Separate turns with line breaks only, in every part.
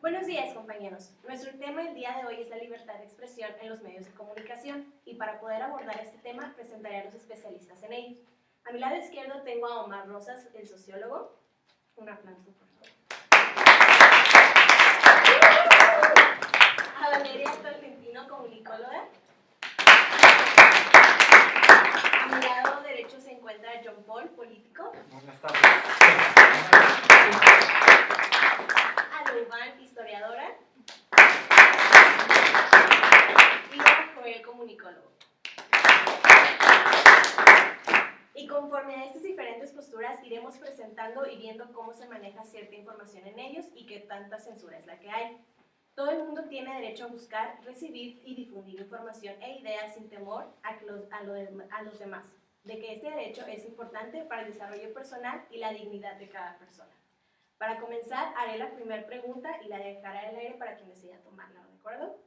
Buenos días, compañeros. Nuestro tema el día de hoy es la libertad de expresión en los medios de comunicación y para poder abordar este tema presentaré a los especialistas en ellos. A mi lado izquierdo tengo a Omar Rosas, el sociólogo. Un aplauso, por favor. A Valeria Tolentino, comunicóloga. A mi lado derecho se encuentra John Paul, político.
Buenas tardes.
A Loubán, historiadora. Y a Joel, comunicólogo. Y conforme a estas diferentes posturas iremos presentando y viendo cómo se maneja cierta información en ellos y qué tanta censura es la que hay. Todo el mundo tiene derecho a buscar, recibir y difundir información e ideas sin temor a los demás, de que este derecho es importante para el desarrollo personal y la dignidad de cada persona. Para comenzar, haré la primera pregunta y la dejaré al aire para quien decida tomarla, ¿de acuerdo?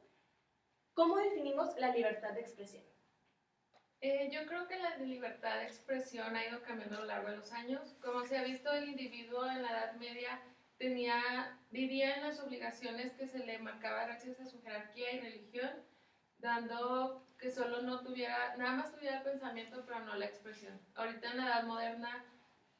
¿Cómo definimos la libertad de expresión?
Yo creo que la libertad de expresión ha ido cambiando a lo largo de los años. Como se ha visto, el individuo en la Edad Media vivía en las obligaciones que se le marcaba gracias a su jerarquía y religión, dando que solo nada más tuviera el pensamiento, pero no la expresión. Ahorita en la Edad Moderna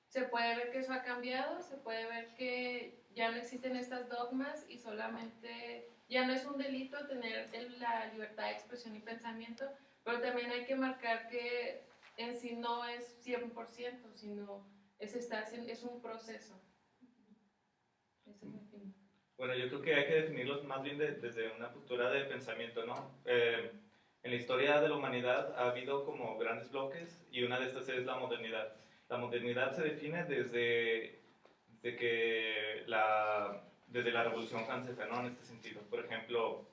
se puede ver que eso ha cambiado, se puede ver que ya no existen estas dogmas y solamente ya no es un delito tener la libertad de expresión y pensamiento, pero también hay que marcar que en sí no es 100%, sino es un proceso.
Bueno, yo creo que hay que definirlos más bien desde una postura de pensamiento, ¿no? En la historia de la humanidad ha habido como grandes bloques y una de estas es la modernidad. La modernidad se define desde la Revolución Francesa, ¿no? En este sentido. Por ejemplo,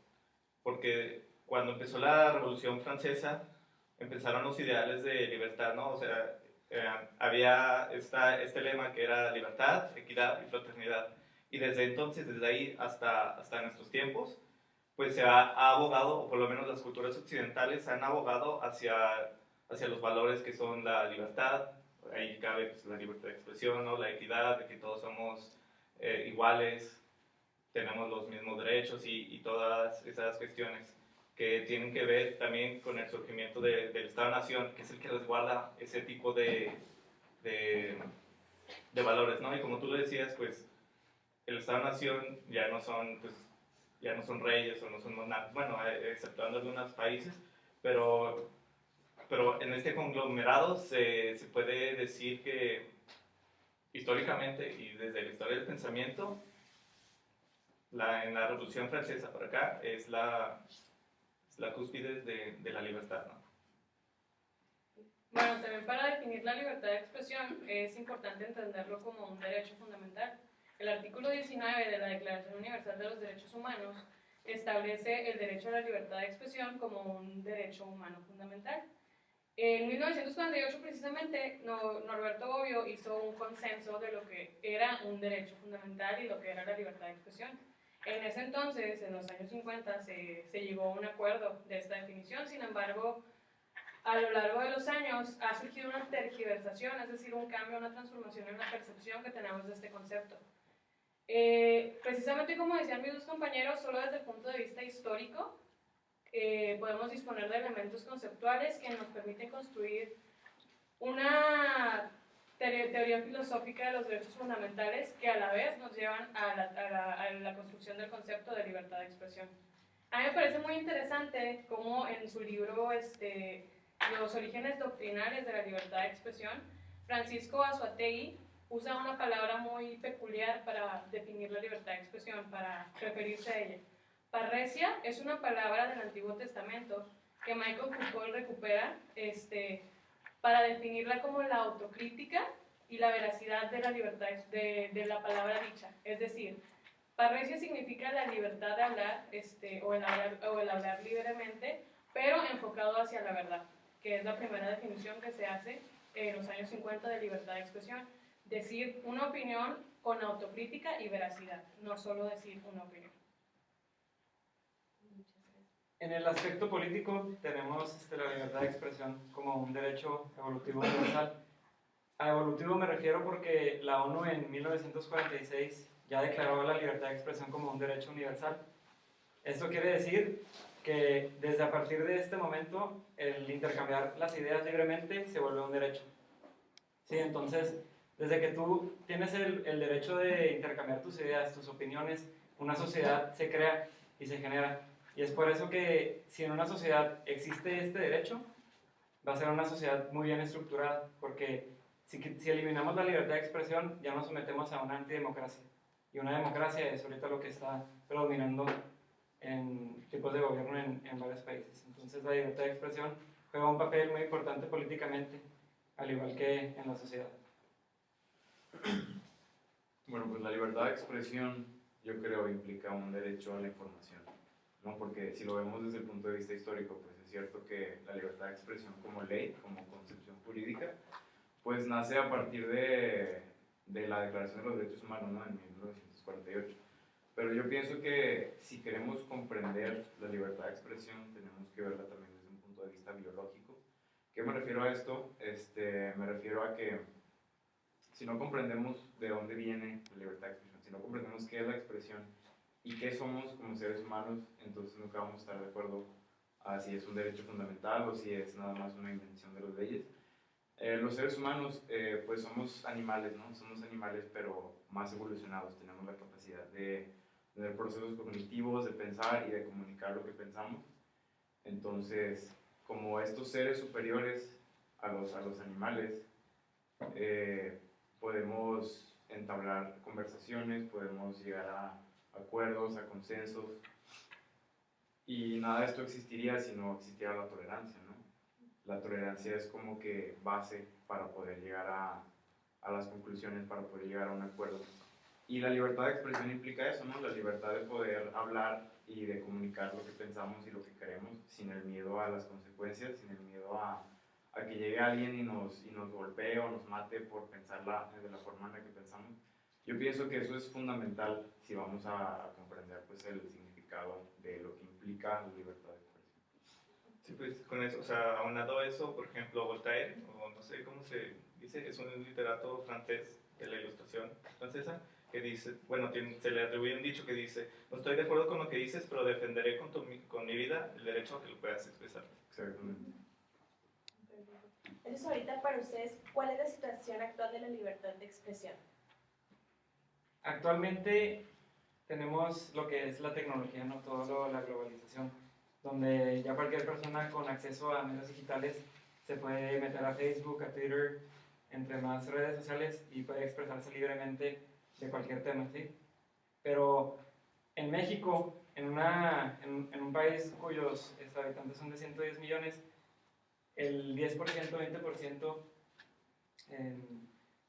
porque cuando empezó la Revolución Francesa, empezaron los ideales de libertad, ¿no? O sea, había este lema que era libertad, equidad y fraternidad. Y desde entonces, desde ahí hasta nuestros tiempos, pues se ha abogado, o por lo menos las culturas occidentales han abogado hacia los valores que son la libertad, ahí cabe pues, la libertad de expresión, ¿no? La equidad, de que todos somos iguales, tenemos los mismos derechos y todas esas cuestiones que tienen que ver también con el surgimiento del Estado-Nación, que es el que resguarda ese tipo de valores, ¿no? Y como tú lo decías, pues el Estado-Nación ya no son reyes o no son monarcas, bueno, exceptuando algunos países, pero en este conglomerado se puede decir que históricamente y desde la historia del pensamiento, en la Revolución Francesa por acá es la cúspide de la libertad, ¿no?
Bueno, también para definir la libertad de expresión es importante entenderlo como un derecho fundamental. El artículo 19 de la Declaración Universal de los Derechos Humanos establece el derecho a la libertad de expresión como un derecho humano fundamental. En 1948, precisamente, Norberto Bobbio hizo un consenso de lo que era un derecho fundamental y lo que era la libertad de expresión. En ese entonces, en los años 50, se llegó a un acuerdo de esta definición. Sin embargo, a lo largo de los años ha surgido una tergiversación, es decir, un cambio, una transformación en la percepción que tenemos de este concepto. Precisamente como decían mis dos compañeros, solo desde el punto de vista histórico podemos disponer de elementos conceptuales que nos permiten construir una teoría filosófica de los derechos fundamentales que a la vez nos llevan a la construcción del concepto de libertad de expresión. A mí me parece muy interesante cómo en su libro Los orígenes doctrinales de la libertad de expresión, Francisco Azzoategui usa una palabra muy peculiar para definir la libertad de expresión, para referirse a ella. Parresia es una palabra del Antiguo Testamento que Michael Foucault recupera para definirla como la autocrítica y la veracidad de la libertad de la palabra dicha. Es decir, parresia significa la libertad de hablar, o el hablar libremente, pero enfocado hacia la verdad, que es la primera definición que se hace en los años 50 de libertad de expresión. Decir una opinión con autocrítica y veracidad, no solo decir una opinión.
En el aspecto político tenemos la libertad de expresión como un derecho evolutivo universal. A evolutivo me refiero porque la ONU en 1946 ya declaró la libertad de expresión como un derecho universal. Esto quiere decir que desde a partir de este momento el intercambiar las ideas libremente se vuelve un derecho. ¿Sí? Entonces, desde que tú tienes el derecho de intercambiar tus ideas, tus opiniones, una sociedad se crea y se genera. Y es por eso que si en una sociedad existe este derecho, va a ser una sociedad muy bien estructurada, porque si eliminamos la libertad de expresión, ya nos sometemos a una antidemocracia. Y una democracia es ahorita lo que está predominando en tipos de gobierno en varios países. Entonces la libertad de expresión juega un papel muy importante políticamente, al igual que en la sociedad.
Bueno, pues la libertad de expresión yo creo implica un derecho a la información, ¿no? Porque si lo vemos desde el punto de vista histórico, pues es cierto que la libertad de expresión como ley, como concepción jurídica, pues nace a partir de la Declaración de los Derechos Humanos, ¿no? En 1948. Pero yo pienso que si queremos comprender la libertad de expresión, tenemos que verla también desde un punto de vista biológico. ¿Qué me refiero a esto? Me refiero a que si no comprendemos de dónde viene la libertad de expresión, si no comprendemos qué es la expresión y qué somos como seres humanos, entonces nunca vamos a estar de acuerdo a si es un derecho fundamental o si es nada más una invención de las leyes. Los seres humanos, pues somos animales, ¿no? Somos animales, pero más evolucionados. Tenemos la capacidad de tener procesos cognitivos, de pensar y de comunicar lo que pensamos. Entonces, como estos seres superiores a los animales, podemos entablar conversaciones, podemos llegar a acuerdos, a consensos, y nada de esto existiría si no existiera la tolerancia, ¿no? La tolerancia es como que base para poder llegar a las conclusiones, para poder llegar a un acuerdo. Y la libertad de expresión implica eso, ¿no? La libertad de poder hablar y de comunicar lo que pensamos y lo que queremos sin el miedo a las consecuencias, sin el miedo a que llegue alguien y nos golpee o nos mate por pensarla de la forma en la que pensamos. Yo pienso que eso es fundamental si vamos a comprender pues, el significado de lo que implica la libertad de expresión.
Sí, pues con eso, o sea, aunado a eso, por ejemplo, Voltaire, o no sé cómo se dice, es un literato francés de la Ilustración francesa, que dice, bueno, se le atribuye un dicho que dice, no estoy de acuerdo con lo que dices, pero defenderé con mi vida el derecho a que lo puedas expresar.
Exactamente.
Entonces, ahorita para ustedes, ¿cuál es la situación actual de la libertad de expresión?
Actualmente tenemos lo que es la tecnología, ¿no? La globalización, donde ya cualquier persona con acceso a medios digitales se puede meter a Facebook, a Twitter, entre más redes sociales y puede expresarse libremente de cualquier tema, ¿sí? Pero en México, en un país cuyos habitantes son de 110 millones, el 10%, 20%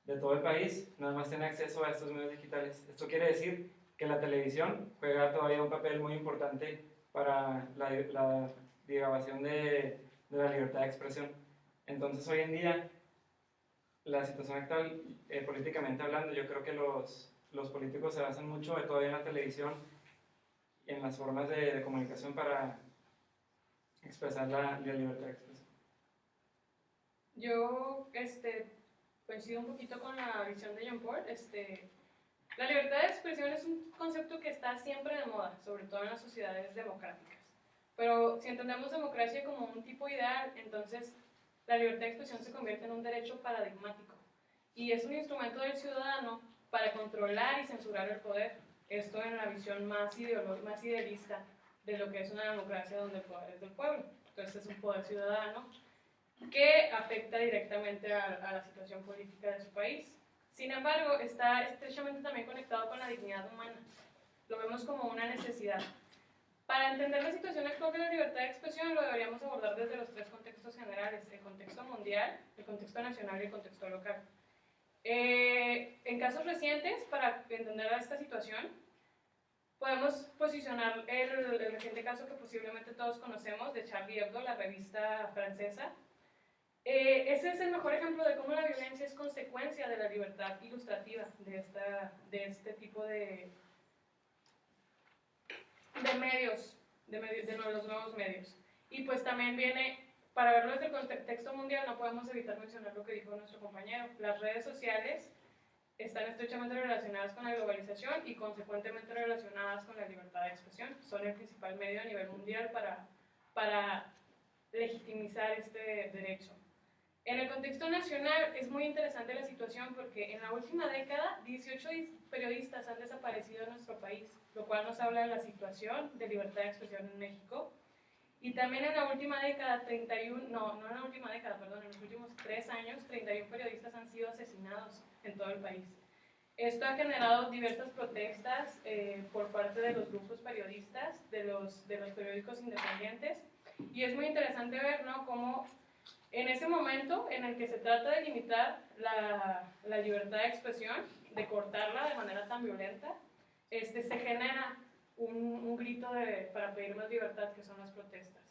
de todo el país nada más tiene acceso a estos medios digitales. Esto quiere decir que la televisión juega todavía un papel muy importante para la divulgación de la libertad de expresión. Entonces, hoy en día, la situación actual, políticamente hablando, yo creo que los políticos se basan mucho todavía en la televisión y en las formas de comunicación para expresar la libertad de expresión.
Yo coincido un poquito con la visión de Jean Paul. La libertad de expresión es un concepto que está siempre de moda, sobre todo en las sociedades democráticas. Pero si entendemos democracia como un tipo ideal, entonces la libertad de expresión se convierte en un derecho paradigmático y es un instrumento del ciudadano para controlar y censurar el poder. Esto en la visión más idealista de lo que es una democracia donde el poder es del pueblo. Entonces es un poder ciudadano que afecta directamente a la situación política de su país. Sin embargo, está estrechamente también conectado con la dignidad humana. Lo vemos como una necesidad. Para entender la situación actual de la libertad de expresión lo deberíamos abordar desde los tres contextos generales: el contexto mundial, el contexto nacional y el contexto local. En casos recientes, para entender esta situación, podemos posicionar el reciente caso que posiblemente todos conocemos de Charlie Hebdo, la revista francesa. Ese es el mejor ejemplo de cómo la violencia es consecuencia de la libertad ilustrativa de este tipo de medios, de los nuevos medios. Y pues también viene, para verlo desde el contexto mundial, no podemos evitar mencionar lo que dijo nuestro compañero. Las redes sociales están estrechamente relacionadas con la globalización y consecuentemente relacionadas con la libertad de expresión. Son el principal medio a nivel mundial para legitimizar este derecho. En el contexto nacional es muy interesante la situación porque en la última década 18 periodistas han desaparecido en nuestro país, lo cual nos habla de la situación de libertad de expresión en México. Y también en la última década, en los últimos 3 años, 31 periodistas han sido asesinados en todo el país. Esto ha generado diversas protestas por parte de los grupos periodistas, de los periódicos independientes, y es muy interesante ver, ¿no?, cómo en ese momento en el que se trata de limitar la libertad de expresión, de cortarla de manera tan violenta, se genera un grito para pedir más libertad, que son las protestas.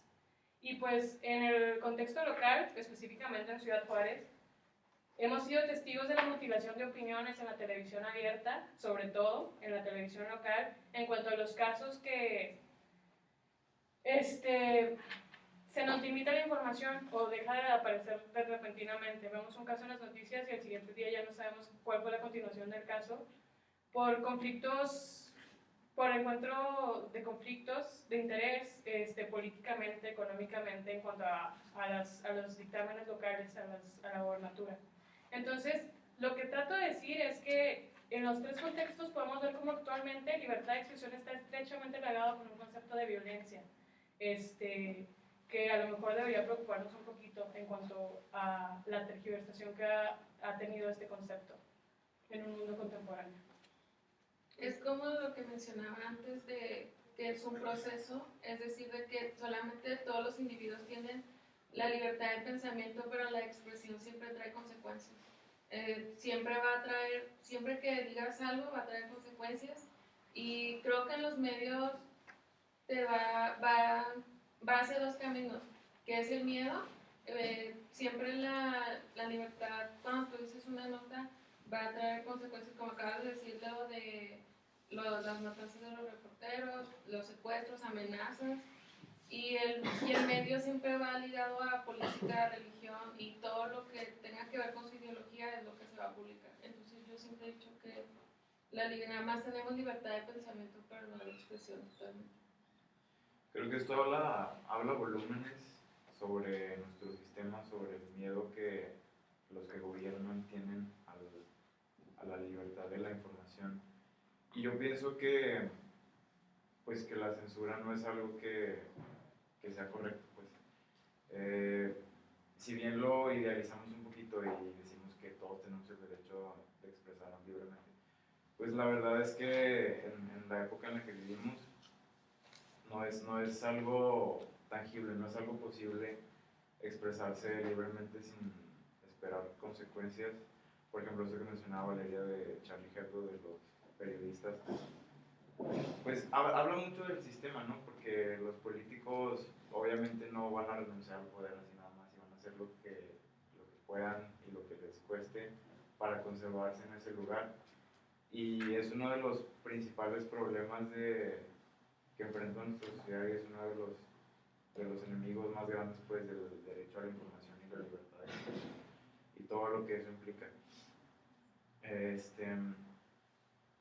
Y pues en el contexto local, específicamente en Ciudad Juárez, hemos sido testigos de la mutilación de opiniones en la televisión abierta, sobre todo en la televisión local, en cuanto a los casos que se nos limita la información o deja de aparecer repentinamente. Vemos un caso en las noticias y al siguiente día ya no sabemos cuál fue la continuación del caso, por conflictos, por encuentro de conflictos de interés políticamente, económicamente, en cuanto a los dictámenes locales, a la gobernatura. Entonces, lo que trato de decir es que en los 3 contextos podemos ver cómo actualmente libertad de expresión está estrechamente ligado con un concepto de violencia, que a lo mejor debería preocuparnos un poquito en cuanto a la tergiversación que ha tenido este concepto en un mundo contemporáneo.
Es como lo que mencionaba antes de que es un proceso, es decir, de que solamente todos los individuos tienen la libertad de pensamiento, pero la expresión siempre trae consecuencias. Siempre va a traer, siempre que digas algo va a traer consecuencias, y creo que en los medios te va hacia 2 caminos, que es el miedo. Siempre la libertad, cuando tú dices una nota, va a traer consecuencias, como acabas de decir, luego de las matanzas de los reporteros, los secuestros, amenazas, y el medio siempre va ligado a política, religión, y todo lo que tenga que ver con su ideología es lo que se va a publicar. Entonces yo siempre he dicho que nada más tenemos libertad de pensamiento, pero no de expresión totalmente.
Creo que esto habla volúmenes sobre nuestro sistema, sobre el miedo que los que gobiernan tienen a la libertad de la información. Y yo pienso que la censura no es algo que sea correcto. Si bien lo idealizamos un poquito y decimos que todos tenemos el derecho de expresarnos libremente, pues la verdad es que en la época en la que vivimos no es algo tangible, no es algo posible expresarse libremente sin esperar consecuencias. Por ejemplo, eso que mencionaba Valeria de Charlie Hebdo, de los periodistas, pues habla mucho del sistema, ¿no? Porque los políticos obviamente no van a renunciar al poder así nada más, y van a hacer lo que puedan y lo que les cueste para conservarse en ese lugar. Y es uno de los principales problemas que enfrenta nuestra sociedad, y es uno de los enemigos más grandes, pues, del derecho a la información y la libertad de expresión y todo lo que eso implica.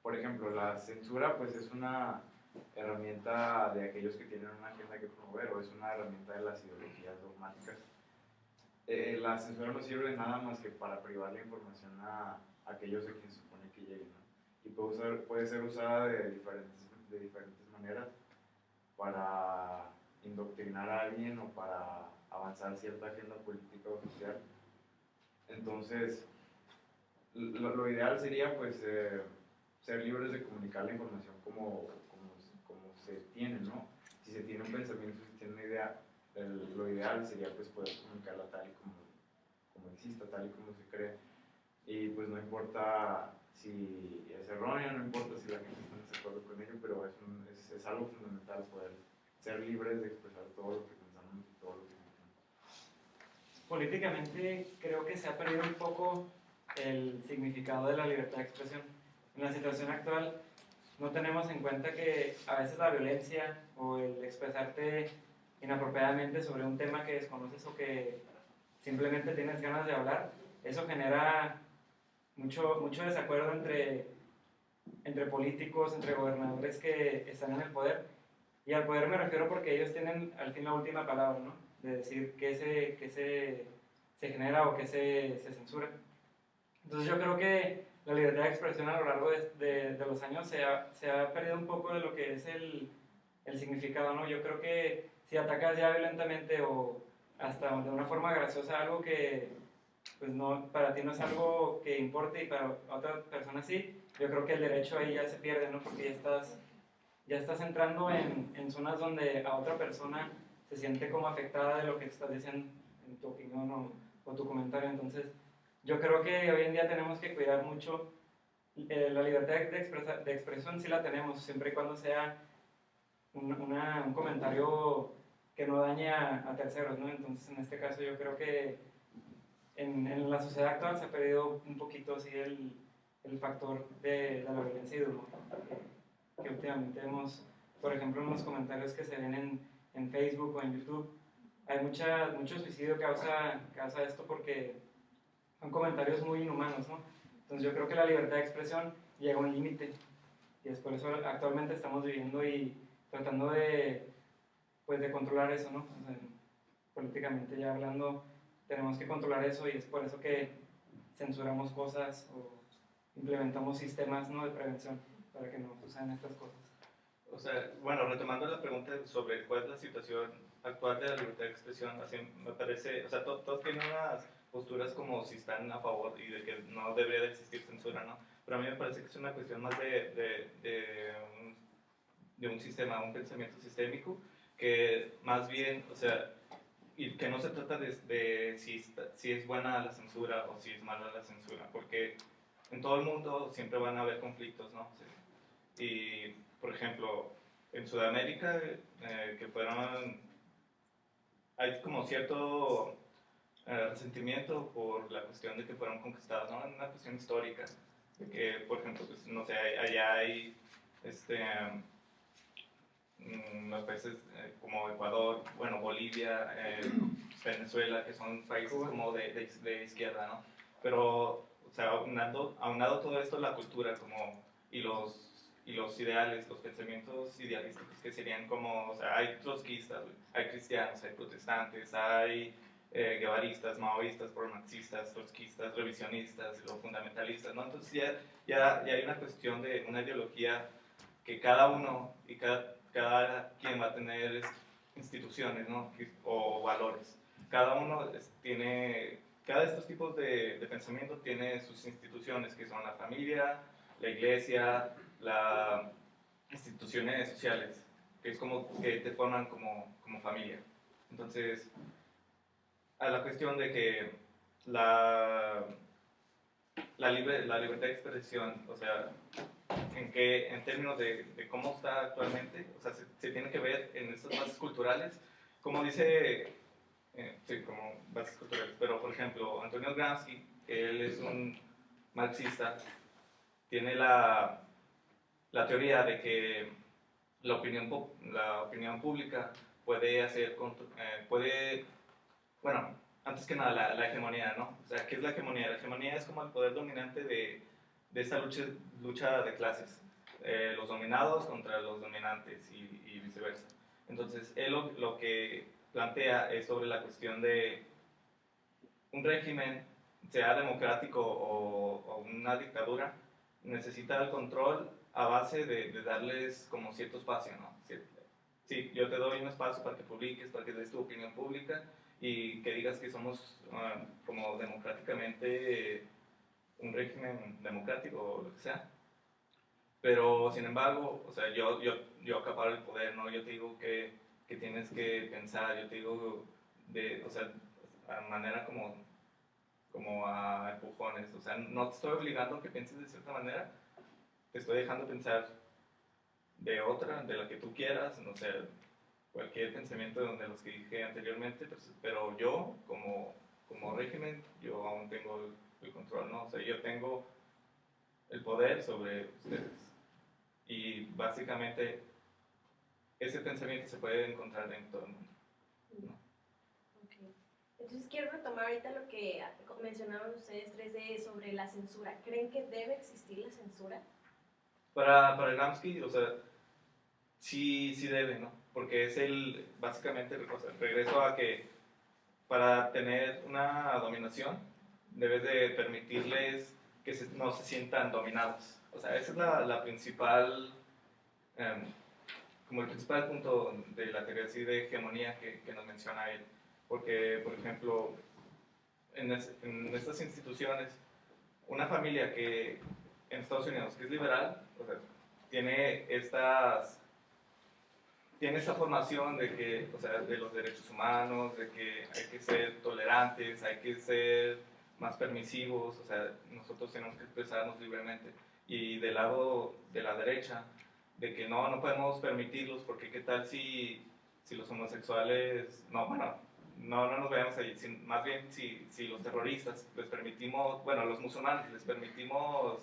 Por ejemplo, la censura, pues, es una herramienta de aquellos que tienen una agenda que promover, o es una herramienta de las ideologías dogmáticas. La censura no sirve de nada más que para privar la información a aquellos a quienes se supone que lleguen, ¿no? Y puede ser usada de diferentes maneras para indoctrinar a alguien o para avanzar cierta agenda política o social. Entonces, lo ideal sería, pues, ser libres de comunicar la información como se tiene, ¿no? Si se tiene un pensamiento, si se tiene una idea, lo ideal sería, pues, poder comunicarla tal y como exista, tal y como se cree. Y pues no importa si es erróneo, no importa si la gente está en desacuerdo con ello, pero es algo fundamental poder ser libres de expresar todo lo que pensamos y todo lo que sentimos.
Políticamente creo que se ha perdido un poco el significado de la libertad de expresión. En la situación actual no tenemos en cuenta que a veces la violencia o el expresarte inapropiadamente sobre un tema que desconoces o que simplemente tienes ganas de hablar, eso genera mucho desacuerdo entre políticos, entre gobernadores que están en el poder. Y al poder me refiero porque ellos tienen al fin la última palabra, ¿no? De decir se genera o qué se censura. Entonces yo creo que la libertad de expresión a lo largo de los años se ha perdido un poco de lo que es el significado, ¿no? Yo creo que si atacas ya violentamente o hasta de una forma graciosa algo que pues no, para ti no es algo que importe y para otra persona sí, yo creo que el derecho ahí ya se pierde, ¿no? Porque ya estás entrando en zonas donde a otra persona se siente como afectada de lo que estás diciendo en tu opinión o tu comentario. Entonces, yo creo que hoy en día tenemos que cuidar mucho la libertad de expresión, sí la tenemos, siempre y cuando sea un comentario que no dañe a terceros, ¿no? Entonces, en este caso, yo creo que en la sociedad actual se ha perdido un poquito así el factor de la violencia y del humor. Que últimamente vemos, por ejemplo, en los comentarios que se ven en Facebook o en YouTube, hay mucho suicidio causa esto porque son comentarios muy inhumanos, ¿no? Entonces yo creo que la libertad de expresión llega a un límite y es por eso actualmente estamos viviendo y tratando pues de controlar eso, ¿no? O sea, políticamente ya hablando, tenemos que controlar eso y es por eso que censuramos cosas o implementamos sistemas, ¿no?, de prevención para que no sucedan estas cosas.
O sea, bueno, retomando la pregunta sobre cuál es la situación actual de la libertad de expresión, así me parece, o sea, todos tienen unas posturas como si están a favor y de que no debería de existir censura, ¿no? Pero a mí me parece que es una cuestión más de un sistema, un pensamiento sistémico, que más bien, o sea, y que no se trata de si es buena la censura o si es mala la censura, porque en todo el mundo siempre van a haber conflictos, ¿no? Y, por ejemplo, en Sudamérica, que fueron, hay como cierto resentimiento por la cuestión de que fueron conquistados, ¿no? Una cuestión histórica, de que, por ejemplo, pues, no sé, allá hay, los países como Ecuador, bueno, Bolivia, Venezuela, que son países como de izquierda, ¿no? Pero, o sea, aunado todo esto, la cultura como, y los ideales, los pensamientos idealísticos que serían como, o sea, hay trotskistas, hay cristianos, hay protestantes, hay guevaristas, maoístas, promarxistas, trotskistas, revisionistas, o fundamentalistas, ¿no? Entonces ya hay una cuestión de una ideología que cada uno y cada quien va a tener instituciones, ¿no?, o valores. Cada uno cada de estos tipos de pensamiento tiene sus instituciones, que son la familia, la iglesia, las instituciones sociales, que es como que te forman como familia. Entonces, a la cuestión de que la libertad de expresión, o sea, en términos de cómo está actualmente, o sea, se tiene que ver en estas bases culturales, como dice, sí, como bases culturales, pero por ejemplo, Antonio Gramsci, que él es un marxista, tiene la teoría de que la opinión pública puede, bueno, antes que nada, la hegemonía, ¿no? O sea, ¿qué es la hegemonía? La hegemonía es como el poder dominante de esta lucha de clases. Los dominados contra los dominantes y viceversa. Entonces, él lo que plantea es sobre la cuestión de un régimen, sea democrático o una dictadura, necesita el control a base de darles como cierto espacio, ¿no? Sí, yo te doy un espacio para que publiques, para que des tu opinión pública y que digas que somos como democráticamente un régimen democrático o lo que sea. Pero, sin embargo, o sea, yo acaparo el poder, ¿no? Yo te digo que tienes que pensar, yo te digo, o sea, a manera como a empujones. O sea, no te estoy obligando a que pienses de cierta manera, te estoy dejando pensar de otra, de la que tú quieras, no sé, cualquier pensamiento de los que dije anteriormente, pero yo, como régimen, yo aún tengo el control, ¿no? O sea, yo tengo el poder sobre ustedes. Y básicamente ese pensamiento se puede encontrar en todo el mundo, ¿no?
Okay. Entonces quiero retomar ahorita lo que mencionaban ustedes tres sobre la censura. ¿Creen que debe existir la censura?
Para Gramsci, o sea, sí debe, ¿no? Porque es básicamente, o sea, el regreso a que para tener una dominación debes de permitirles que no se sientan dominados. O sea, esa es la principal, em, como el principal punto de la teoría así de hegemonía que nos menciona él. Porque, por ejemplo, en estas instituciones, una familia que en Estados Unidos que es liberal, o sea, tiene esta formación de que, o sea, de los derechos humanos, de que hay que ser tolerantes, hay que ser más permisivos, o sea, nosotros tenemos que expresarnos libremente. Y del lado de la derecha, de que no podemos permitirlos, porque qué tal si los homosexuales, no nos vayamos ahí, más bien si los terroristas les permitimos, bueno, los musulmanes les permitimos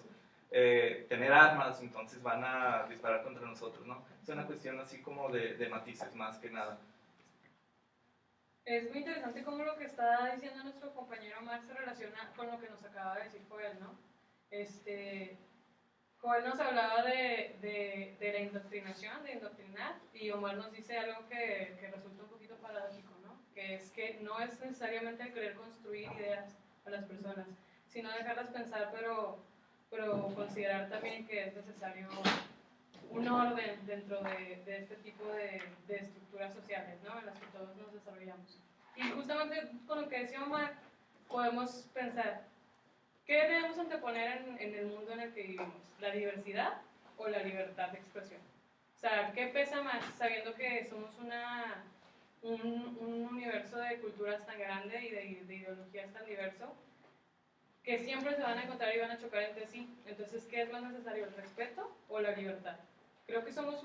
tener armas, entonces van a disparar contra nosotros, ¿no? Es una cuestión así como de matices más que nada.
Es muy interesante cómo lo que está diciendo nuestro compañero Mark se relaciona con lo que nos acaba de decir Joel, ¿no? Joel nos hablaba de la indoctrinación, de indoctrinar, y Omar nos dice algo que resulta un poquito paradójico, ¿no? Que es que no es necesariamente el querer construir ideas a las personas, sino dejarlas pensar, pero considerar también que es necesario un orden dentro de este tipo de estructuras sociales, ¿no? En las que todos nos desarrollamos. Y justamente con lo que decía Omar, podemos pensar, ¿qué debemos anteponer en el mundo en el que vivimos? ¿La diversidad o la libertad de expresión? O sea, ¿qué pesa más sabiendo que somos un universo de culturas tan grande y de ideologías tan diverso, que siempre se van a encontrar y van a chocar entre sí? Entonces, ¿qué es más necesario, el respeto o la libertad? Creo que somos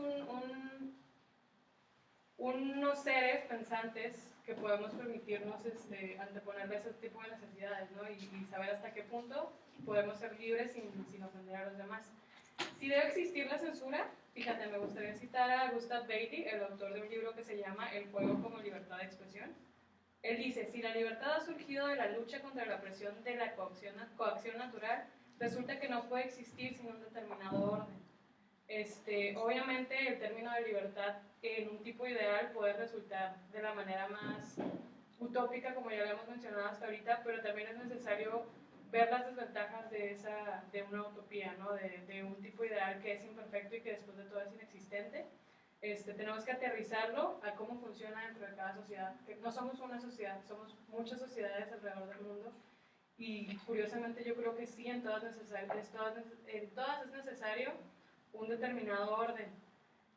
unos seres pensantes que podemos permitirnos anteponerle ese tipo de necesidades, ¿no? Y saber hasta qué punto podemos ser libres sin ofender a los demás. Si debe existir la censura, fíjate, me gustaría citar a Gustav Beatty, el autor de un libro que se llama El juego como libertad de expresión. Él dice, si la libertad ha surgido de la lucha contra la presión de la coacción natural, resulta que no puede existir sin un determinado orden. Obviamente el término de libertad en un tipo ideal puede resultar de la manera más utópica, como ya lo hemos mencionado hasta ahorita, pero también es necesario ver las desventajas de una utopía, ¿no? De un tipo ideal que es imperfecto y que después de todo es inexistente. Tenemos que aterrizarlo a cómo funciona dentro de cada sociedad. Que no somos una sociedad, somos muchas sociedades alrededor del mundo, y curiosamente yo creo que sí, en todas es necesario un determinado orden.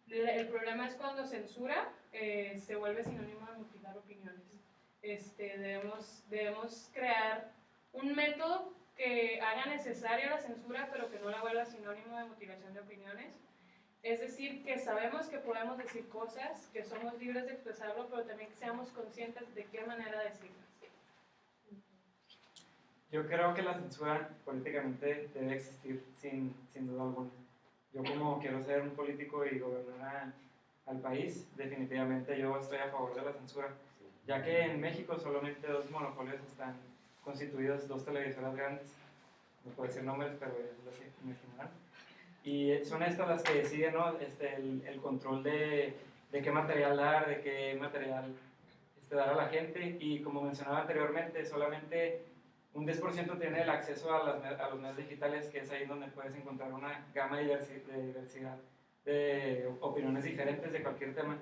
El problema es cuando censura se vuelve sinónimo de mutilar opiniones. Debemos crear un método que haga necesaria la censura, pero que no la vuelva sinónimo de mutilación de opiniones. Es decir, que sabemos que podemos decir cosas, que somos libres de expresarlo, pero también que seamos conscientes de qué manera decirlas.
Yo creo que la censura políticamente debe existir sin duda alguna. Yo como quiero ser un político y gobernar al país, definitivamente yo estoy a favor de la censura, ya que en México solamente 2 monopolios están constituidos, 2 televisoras grandes, no puedo decir nombres, pero es lo que imaginarán. Y son estas las que deciden, ¿no? El control de qué material dar, de qué material dar a la gente, y como mencionaba anteriormente, solamente un 10% tiene el acceso a los medios digitales, que es ahí donde puedes encontrar una gama de diversidad de opiniones diferentes de cualquier tema.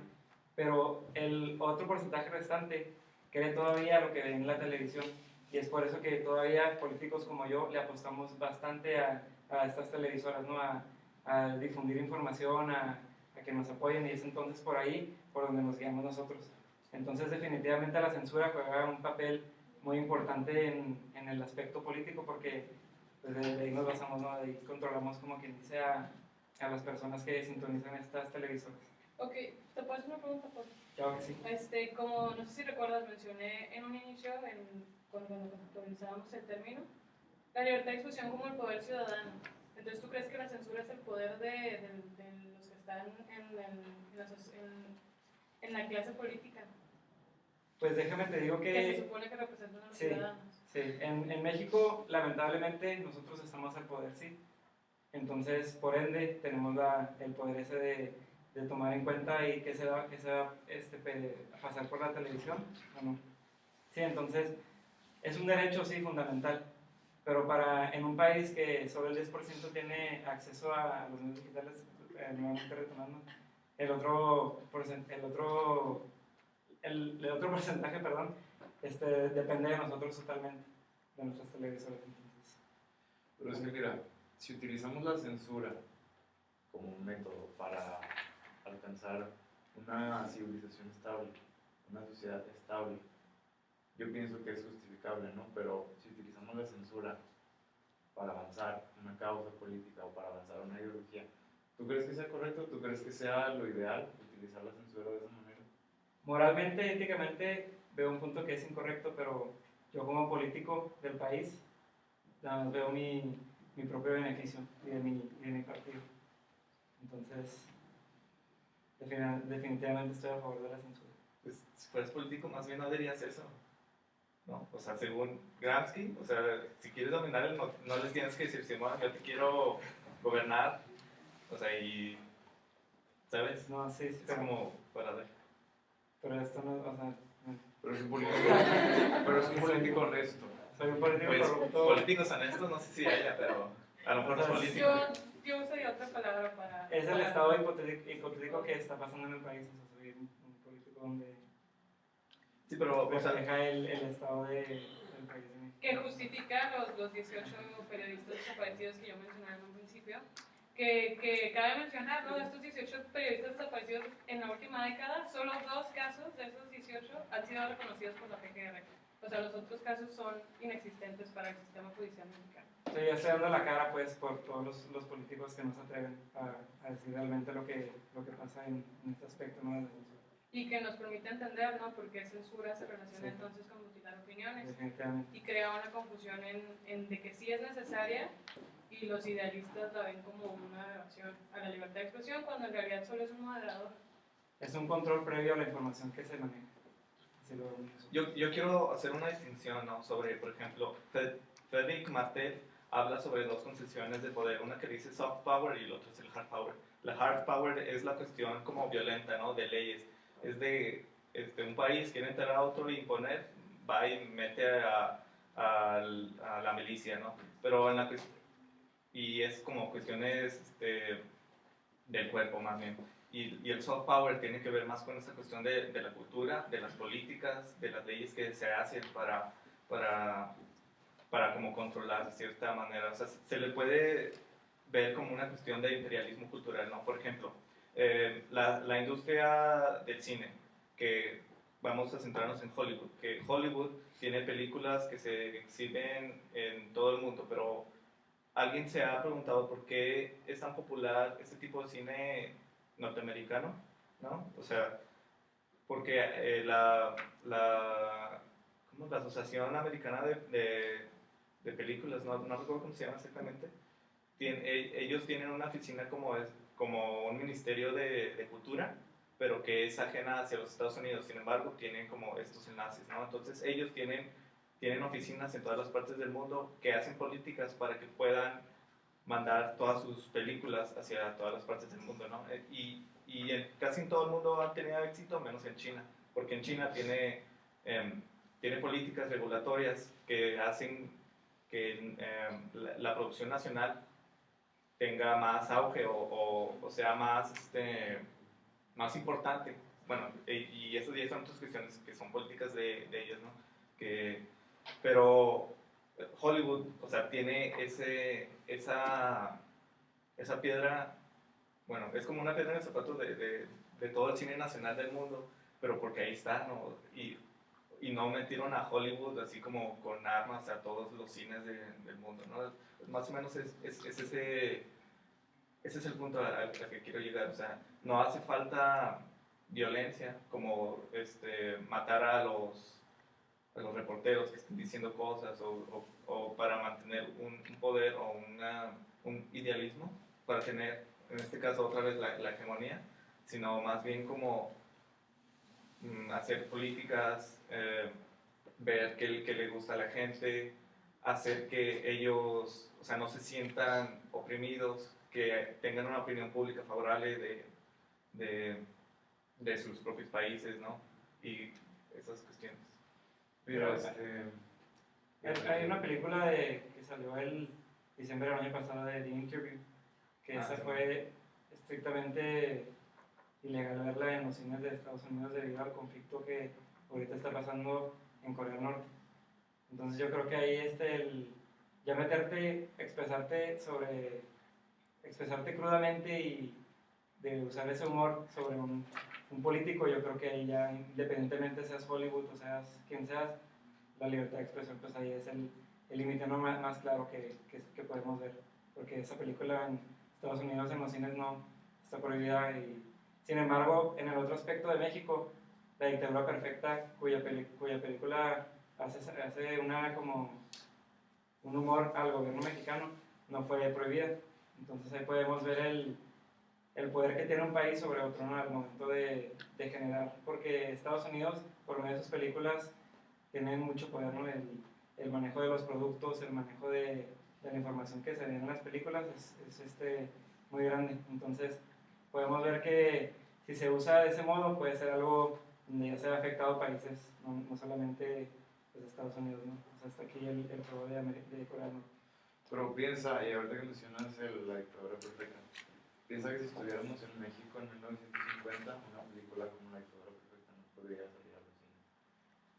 Pero el otro porcentaje restante cree todavía lo que ve en la televisión, y es por eso que todavía políticos como yo le apostamos bastante a estas televisoras, ¿no? A difundir información, a que nos apoyen, y es entonces por ahí por donde nos guiamos nosotros. Entonces definitivamente la censura juega un papel muy importante en el aspecto político, porque pues, de ahí nos basamos, ¿no? De ahí controlamos, como quien dice, a las personas que sintonizan estas televisoras.
Ok, ¿te puedo hacer una pregunta, por?
Claro que sí.
Como no sé si recuerdas, mencioné en un inicio, cuando conceptualizábamos el término, la libertad de expresión como el poder ciudadano. Entonces, ¿tú crees que la censura es el poder de los que están en la clase política?
Pues déjame te digo
que se supone que representan a los
sí.
ciudadanos.
Sí, en México lamentablemente nosotros estamos al poder, sí. Entonces, por ende, tenemos el poder ese de tomar en cuenta y que se va a pasar por la televisión o no. Sí, entonces es un derecho, sí, fundamental. Pero en un país que solo el 10% tiene acceso a los medios digitales, nuevamente retomando, el otro porcentaje, perdón, depende de nosotros totalmente, de nuestras televisoras. Entonces.
Pero es que mira, si utilizamos la censura como un método para alcanzar una civilización estable, una sociedad estable, yo pienso que es justificable, ¿no? Pero si utilizamos la censura para avanzar una causa política o para avanzar una ideología, ¿tú crees que sea correcto? ¿Tú crees que sea lo ideal utilizar la censura de esa manera?
Moralmente, éticamente, veo un punto que es incorrecto, pero yo como político del país, nada más veo mi propio beneficio y de mi partido. Entonces, definitivamente estoy a favor de la censura.
Pues, si fueras político, más bien no dirías eso, ¿no? O sea, según Gramsci, o sea, si quieres dominar, no les tienes que decir, Simón, yo te quiero gobernar, o sea, y, ¿sabes?
No, sí,
Es como para ver.
pero esto no, o sea,
Pero es un político, pero es un político honesto.
soy un político
Pues,
corrupto.
políticos honestos no sé si haya, pero a lo mejor no es político.
Yo usaría otra palabra para...
Es el estado hipotético que está pasando en el país, o sea, soy un político donde
Sí, pero, o sea,
refleja el estado del país.
que justifica los 18 periodistas desaparecidos que yo mencioné en un principio, que cabe mencionar, ¿no? De estos 18 periodistas desaparecidos en la última década, solo 2 casos de esos 18 han sido reconocidos por la PGR. O sea, los otros casos son inexistentes para el sistema judicial mexicano.
Sí, yo estoy dando la cara, pues, por todos los políticos que no se atreven a decir realmente lo que pasa en este aspecto, ¿no? De la censura.
Y que nos permite entender, ¿no? Porque censura se relaciona
Sí.
entonces con mutilar opiniones.
Definitivamente.
Y crea una confusión de que sí es necesaria y los idealistas la ven como una aberración a la libertad de expresión cuando en realidad solo es un moderador.
Es un control previo a la información que se maneja. Así lo vemos nosotros.
yo quiero hacer una distinción, ¿no? Sobre, por ejemplo, Frédéric Martel habla sobre dos concepciones de poder, una que dice soft power y la otra es el hard power. La hard power es la cuestión como violenta, ¿no? De leyes. Es de un país quiere entrar a otro y imponer, va y mete a la milicia, ¿no? Pero y es como cuestiones del cuerpo más bien. Y el soft power tiene que ver más con esa cuestión de la cultura, de las políticas, de las leyes que se hacen para como controlar de cierta manera. O sea, se le puede ver como una cuestión de imperialismo cultural, ¿no? Por ejemplo, la industria del cine, que vamos a centrarnos en Hollywood, que Hollywood tiene películas que se exhiben en todo el mundo, pero ¿alguien se ha preguntado por qué es tan popular este tipo de cine norteamericano? ¿No? O sea, porque ¿cómo? La Asociación Americana de Películas, no recuerdo cómo se llama exactamente, ellos tienen una oficina como un ministerio de cultura, pero que es ajena hacia los Estados Unidos. Sin embargo, tienen como estos enlaces, ¿no? Entonces, ellos tienen oficinas en todas las partes del mundo que hacen políticas para que puedan mandar todas sus películas hacia todas las partes del mundo, ¿no? Y casi en todo el mundo han tenido éxito, menos en China, porque en China tiene políticas regulatorias que hacen que la producción nacional tenga más auge o sea más importante. Bueno, y eso ya son otras cuestiones que son políticas de ellos, ¿no? Pero Hollywood, o sea, tiene esa piedra, bueno, es como una piedra en el zapato de todo el cine nacional del mundo, pero porque ahí está, ¿no? Y no metieron a Hollywood así como con armas a todos los cines del mundo, ¿no? Más o menos ese es el punto al que quiero llegar. O sea, no hace falta violencia como matar a los reporteros que estén diciendo cosas o para mantener un poder o un idealismo, para tener, en este caso, otra vez la hegemonía, sino más bien como hacer políticas, ver qué le gusta a la gente, hacer que ellos, o sea, no se sientan oprimidos, que tengan una opinión pública favorable de sus propios países, ¿no? Y esas cuestiones.
Mira,
Hay una película que salió el diciembre del año pasado de The Interview, que esa
sí.
fue estrictamente ilegal verla en los cines de Estados Unidos debido al conflicto que ahorita está pasando en Corea del Norte. Entonces yo creo que ahí ya meterte, expresarte crudamente y de usar ese humor sobre un político, yo creo que ahí ya, independientemente seas Hollywood o seas quien seas, la libertad de expresión, pues ahí es el límite no más claro que podemos ver, porque esa película en Estados Unidos en los cines no está prohibida y sin embargo en el otro aspecto de México, La dictadura perfecta, cuya película hace como un humor al gobierno mexicano, no fue prohibida. Entonces ahí podemos ver el poder que tiene un país sobre otro, ¿no? Al momento de generar, porque Estados Unidos, por medio de sus películas, tienen mucho poder, ¿no? El manejo de los productos, el manejo de la información que se ve en las películas es muy grande. Entonces podemos ver que si se usa de ese modo puede ser algo donde ya se ha afectado países, no solamente pues, Estados Unidos, ¿no? O sea, hasta aquí el juego de Corea del Norte.
Pero piensa, y ahorita que mencionas la dictadura perfecta, piensa que si estuviéramos en México en 1950, una película como La dictadura perfecta no podría salir a los cines.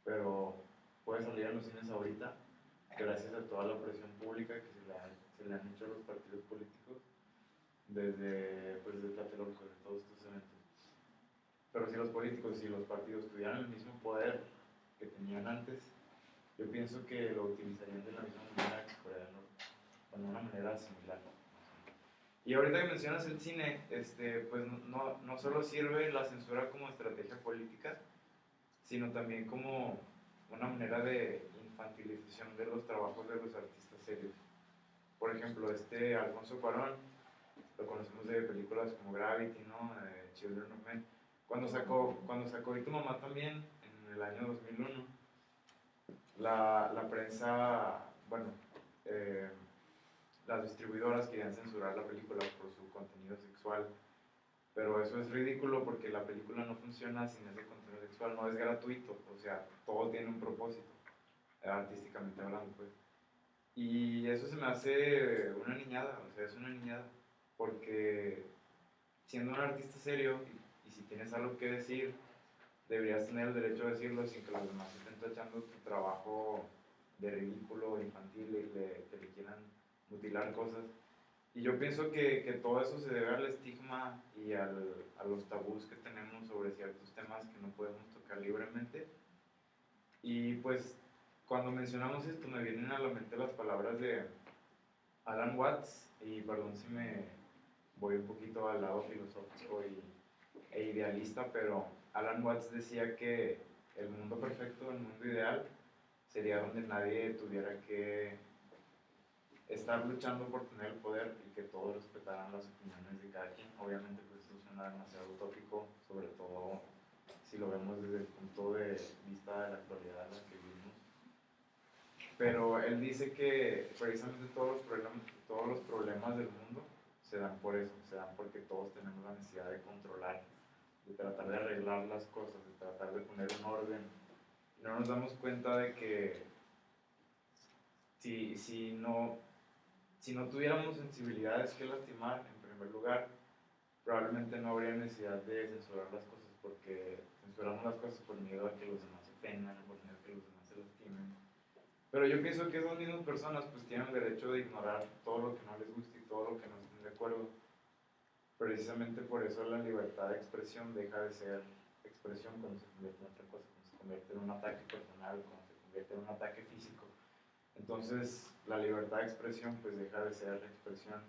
Pero puede salir a los cines ahorita, gracias a toda la presión pública que se le han hecho a los partidos políticos desde Tlatelolco, de todos estos eventos. Pero si los políticos y los partidos tuvieran el mismo poder que tenían antes, yo pienso que lo utilizarían de la misma manera que Corea del Norte, de una manera similar. Y ahorita que mencionas el cine, pues no solo sirve la censura como estrategia política, sino también como una manera de infantilización de los trabajos de los artistas serios. Por ejemplo, Alfonso Cuarón, lo conocemos de películas como Gravity, ¿no? Children of Men. Cuando sacó Y tu mamá también, en el año 2001, la prensa, bueno, las distribuidoras querían censurar la película por su contenido sexual, pero eso es ridículo porque la película no funciona sin ese contenido sexual, no es gratuito, o sea, todo tiene un propósito, artísticamente hablando, pues. Y eso se me hace una niñada, o sea, es una niñada, porque siendo un artista serio y si tienes algo que decir, deberías tener el derecho a decirlo sin que los demás estén tachando tu trabajo de ridículo, infantil y que le quieran mutilar cosas. Y yo pienso que todo eso se debe al estigma y a los tabús que tenemos sobre ciertos temas que no podemos tocar libremente. Y pues cuando mencionamos esto me vienen a la mente las palabras de Alan Watts, y perdón si me voy un poquito al lado filosófico e idealista, pero Alan Watts decía que el mundo perfecto, el mundo ideal, sería donde nadie tuviera que estar luchando por tener el poder y que todos respetaran las opiniones de cada quien. Obviamente pues esto suena demasiado utópico, sobre todo si lo vemos desde el punto de vista de la actualidad en la que vivimos. Pero él dice que precisamente todos los problemas del mundo se dan por eso, se dan porque todos tenemos la necesidad de controlar, de tratar de arreglar las cosas, de tratar de poner un orden. Y no nos damos cuenta de que si no tuviéramos sensibilidades que lastimar, en primer lugar, probablemente no habría necesidad de censurar las cosas, porque censuramos las cosas por miedo a que los demás se ofendan, por miedo a que los demás se lastimen. Pero yo pienso que esas mismas personas pues tienen el derecho de ignorar todo lo que no les guste y todo lo que no estén de acuerdo. Precisamente por eso la libertad de expresión deja de ser expresión cuando se convierte en otra cosa, cuando se convierte en un ataque personal, cuando se convierte en un ataque físico. Entonces la libertad de expresión pues deja de ser expresión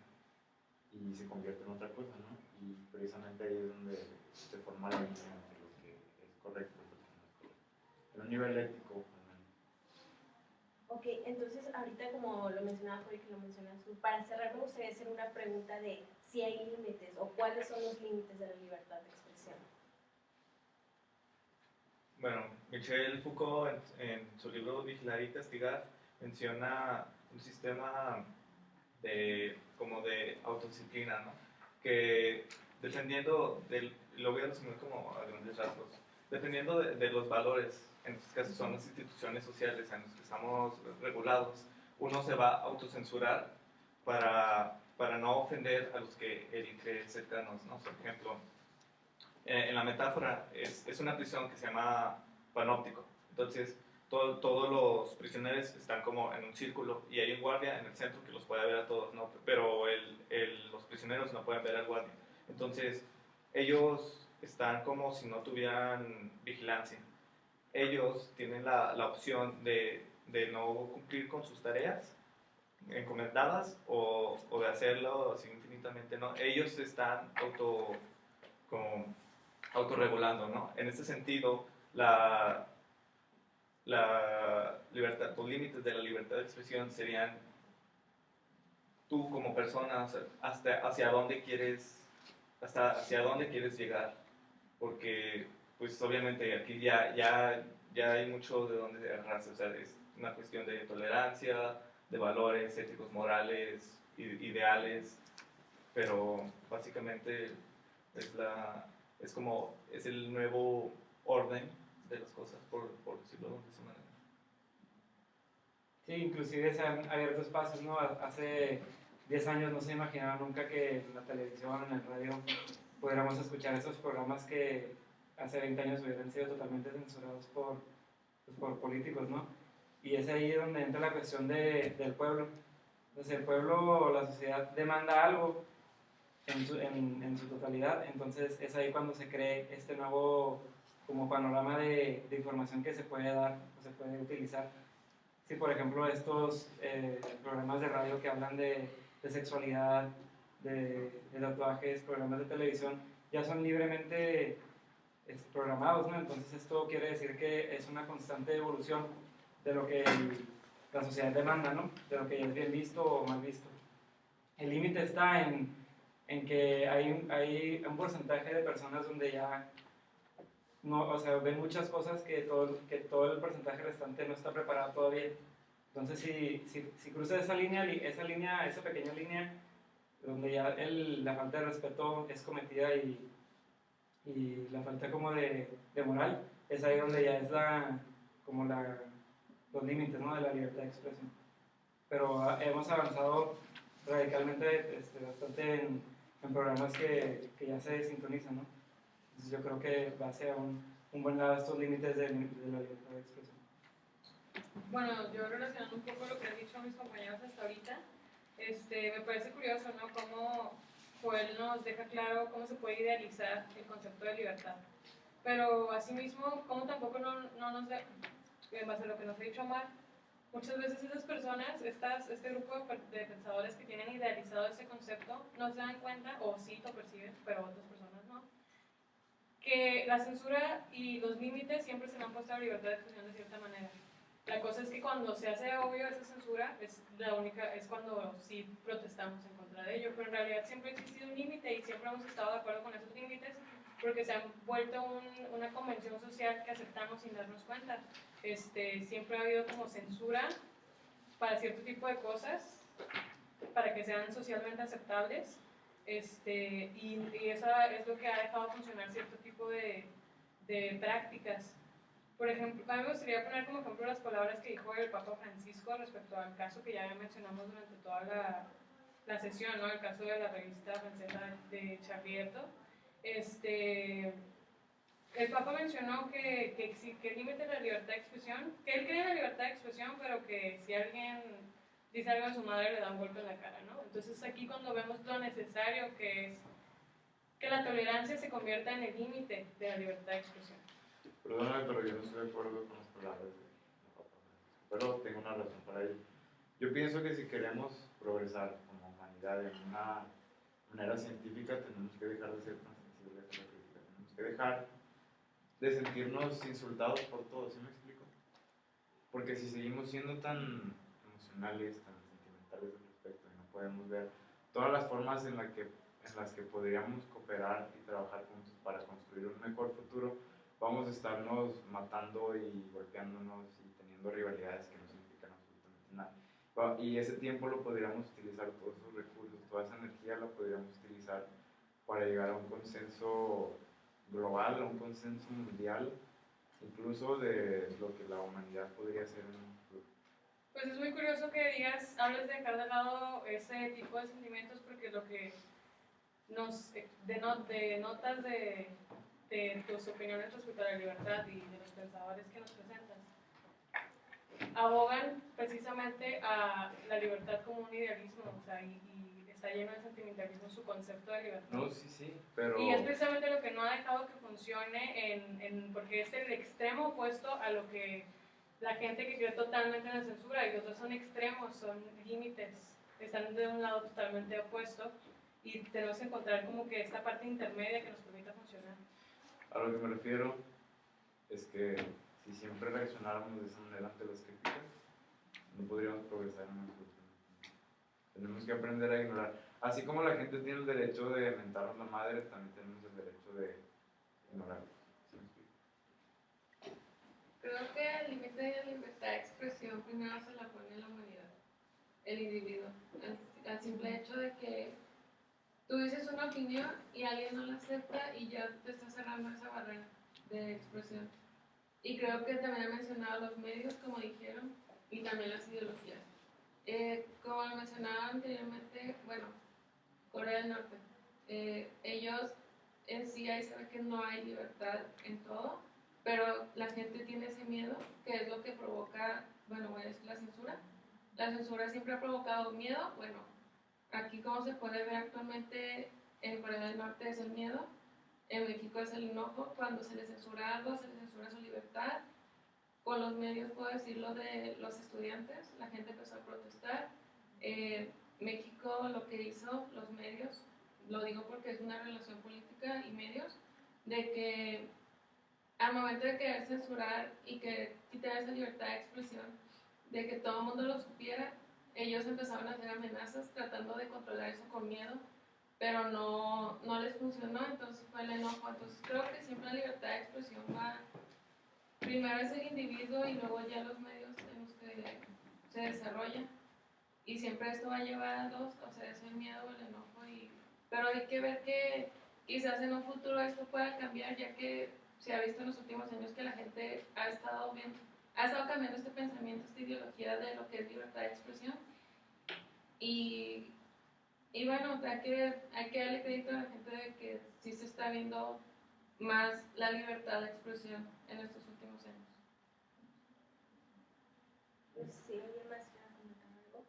y se convierte en otra cosa, ¿no? Y precisamente ahí es donde se forma la línea entre lo que es correcto y lo que no es correcto. En un nivel ético.
Ok, entonces ahorita como lo mencionaba Joy, que lo mencionas tú, para cerrar me gustaría hacer una pregunta de si hay límites o cuáles son los límites de la libertad de expresión.
Bueno, Michel Foucault en su libro Vigilar y Castigar menciona un sistema como de autodisciplina, ¿no? Que dependiendo del, lo voy a resumir como a grandes rasgos, dependiendo de los valores, en este caso son las instituciones sociales en las que estamos regulados, uno se va a autocensurar para no ofender a los que él cree cercanos, ¿no? Por ejemplo, en la metáfora es una prisión que se llama panóptico. Entonces, todos los prisioneros están como en un círculo y hay un guardia en el centro que los puede ver a todos, ¿no? Pero los prisioneros no pueden ver al guardia. Entonces, ellos están como si no tuvieran vigilancia. Ellos tienen la opción de no cumplir con sus tareas encomendadas o de hacerlo así infinitamente, ¿no? Ellos están como autorregulando, ¿no? En ese sentido, la libertad, los límites de la libertad de expresión serían tú como persona, o sea, hacia dónde quieres, hasta hacia dónde quieres llegar, porque pues obviamente aquí ya hay mucho de dónde agarrarse, o sea, es una cuestión de tolerancia, de valores éticos, morales, ideales, pero básicamente es el nuevo orden de las cosas, por decirlo de esa manera.
Sí, inclusive se han abierto espacios, ¿no? Hace 10 años no se imaginaba nunca que en la televisión, en el radio, pudiéramos escuchar esos programas que hace 20 años hubieran sido totalmente censurados por políticos, ¿no? Y es ahí donde entra la cuestión del pueblo. Entonces el pueblo o la sociedad demanda algo en su totalidad, entonces es ahí cuando se cree este nuevo como panorama de información que se puede dar o se puede utilizar. Sí, por ejemplo, estos programas de radio que hablan de sexualidad, de tatuajes, programas de televisión, ya son libremente programados, ¿no? Entonces esto quiere decir que es una constante evolución de lo que la sociedad demanda, ¿no? De lo que ya es bien visto o mal visto. El límite está en que hay un porcentaje de personas donde ya no, o sea, ven muchas cosas que todo el porcentaje restante no está preparado todavía. Entonces, si cruza esa pequeña línea, donde ya la falta de respeto es cometida y la falta como de moral, es ahí donde ya es los límites, ¿no? De la libertad de expresión. Pero hemos avanzado radicalmente bastante en programas que ya se sintonizan, ¿no? Entonces yo creo que va hacia un buen lado estos límites de la libertad de expresión.
Bueno, yo relacionando un poco lo que han dicho mis compañeros hasta ahorita, me parece curioso, ¿no? Cómo Joel nos deja claro cómo se puede idealizar el concepto de libertad. Pero asimismo, cómo tampoco no nos da, en base a lo que nos ha dicho Omar, muchas veces esas personas, este grupo de pensadores que tienen idealizado ese concepto, no se dan cuenta, o sí lo perciben, pero otras personas no, que la censura y los límites siempre se le han puesto a la libertad de expresión de cierta manera. La cosa es que cuando se hace obvio esa censura, es cuando sí protestamos en contra de ello, pero en realidad siempre ha existido un límite y siempre hemos estado de acuerdo con esos límites porque se han vuelto una convención social que aceptamos sin darnos cuenta. Siempre ha habido como censura para cierto tipo de cosas, para que sean socialmente aceptables, y eso es lo que ha dejado funcionar cierto tipo de prácticas. Por ejemplo, a mí me gustaría poner como ejemplo las palabras que dijo el Papa Francisco respecto al caso que ya mencionamos durante toda la sesión, ¿no? El caso de la revista francesa de Charlie Hebdo. El Papa mencionó que el límite de la libertad de expresión, que él cree en la libertad de expresión, pero que si alguien dice algo a su madre le da un golpe en la cara, ¿no? Entonces aquí cuando vemos lo necesario que es que la tolerancia se convierta en el límite de la libertad de expresión.
Perdóname, pero yo no estoy de acuerdo con las palabras de Papa Francisco, pero tengo una razón para ello. Yo pienso que si queremos progresar como humanidad de una manera científica, tenemos que dejar de ser tan sensibles a la crítica, tenemos que dejar de sentirnos insultados por todo, ¿sí me explico? Porque si seguimos siendo tan emocionales, tan sentimentales al respecto, y no podemos ver todas las formas en las que podríamos cooperar y trabajar juntos para construir un mejor futuro, vamos a estarnos matando y golpeándonos y teniendo rivalidades que no significan absolutamente nada. Y ese tiempo lo podríamos utilizar, todos esos recursos, toda esa energía la podríamos utilizar para llegar a un consenso global, a un consenso mundial, incluso de lo que la humanidad podría ser en un futuro.
Pues es muy curioso que hables de dejar de lado ese tipo de sentimientos, porque lo que nos denotas de tus opiniones respecto a la libertad y de los pensadores que nos presentas abogan precisamente a la libertad como un idealismo, o sea, y está lleno de sentimentalismo su concepto de libertad.
No, sí, pero...
Y es precisamente lo que no ha dejado que funcione, porque es el extremo opuesto a lo que la gente que cree totalmente en la censura, y los dos son extremos, son límites, están de un lado totalmente opuesto, y tenemos que encontrar como que esta parte intermedia que nos permita funcionar.
A lo que me refiero es que si siempre reaccionáramos de esa manera ante las críticas, no podríamos progresar en absolutamente nada. Tenemos que aprender a ignorar. Así como la gente tiene el derecho de mentarnos la madre, también tenemos el derecho de ignorar.
Creo que el límite de la libertad de expresión primero se la pone la humanidad, el individuo. Al simple hecho de que tú dices una opinión y alguien no la acepta y ya te está cerrando esa barrera de expresión. Y creo que también he mencionado los medios, como dijeron, y también las ideologías. Como lo mencionaba anteriormente, bueno, Corea del Norte, ellos en sí ahí se ve que no hay libertad en todo, pero la gente tiene ese miedo, que es lo que provoca, bueno, es la censura. La censura siempre ha provocado miedo. Bueno, aquí como se puede ver actualmente en Corea del Norte es el miedo, en México es el enojo. Cuando se les censura algo, se les censura su libertad. Con los medios puedo decir lo de los estudiantes, la gente empezó a protestar. México lo que hizo, los medios, lo digo porque es una relación política y medios, de que al momento de querer censurar y que quitar esa libertad de expresión, de que todo el mundo lo supiera, ellos empezaron a hacer amenazas tratando de controlar eso con miedo, pero no les funcionó, entonces fue el enojo. Entonces creo que siempre la libertad de expresión va, primero es el individuo y luego ya los medios en los que se desarrolla, y siempre esto va a llevar a dos, o sea, es el miedo o el enojo, pero hay que ver que quizás en un futuro esto pueda cambiar, ya que se ha visto en los últimos años que la gente ha estado cambiando este pensamiento, esta ideología de lo que es libertad de expresión. Y bueno, hay que darle crédito a la gente de que sí se está viendo más la libertad de expresión en estos últimos años.
No sé si alguien más quiere comentar algo.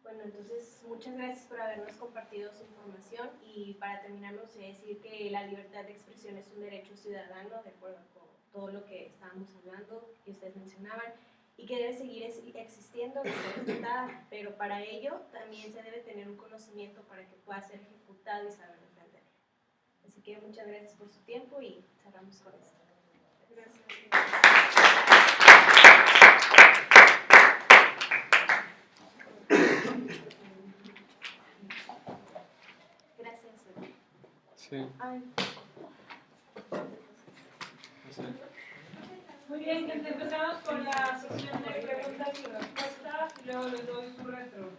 Bueno, entonces muchas gracias por habernos compartido su información, y para terminar me gustaría decir que la libertad de expresión es un derecho ciudadano, de acuerdo con todo lo que estábamos hablando y ustedes mencionaban, y que debe seguir existiendo y ser respetada, pero para ello también se debe tener un conocimiento para que pueda ser ejecutado y saber defenderlo. Así que muchas gracias por su tiempo y cerramos con esto.
Gracias.
Gracias.
Sí.
Ay.
Muy bien, gente, empezamos con la sesión de preguntas y respuestas y luego les doy su retro.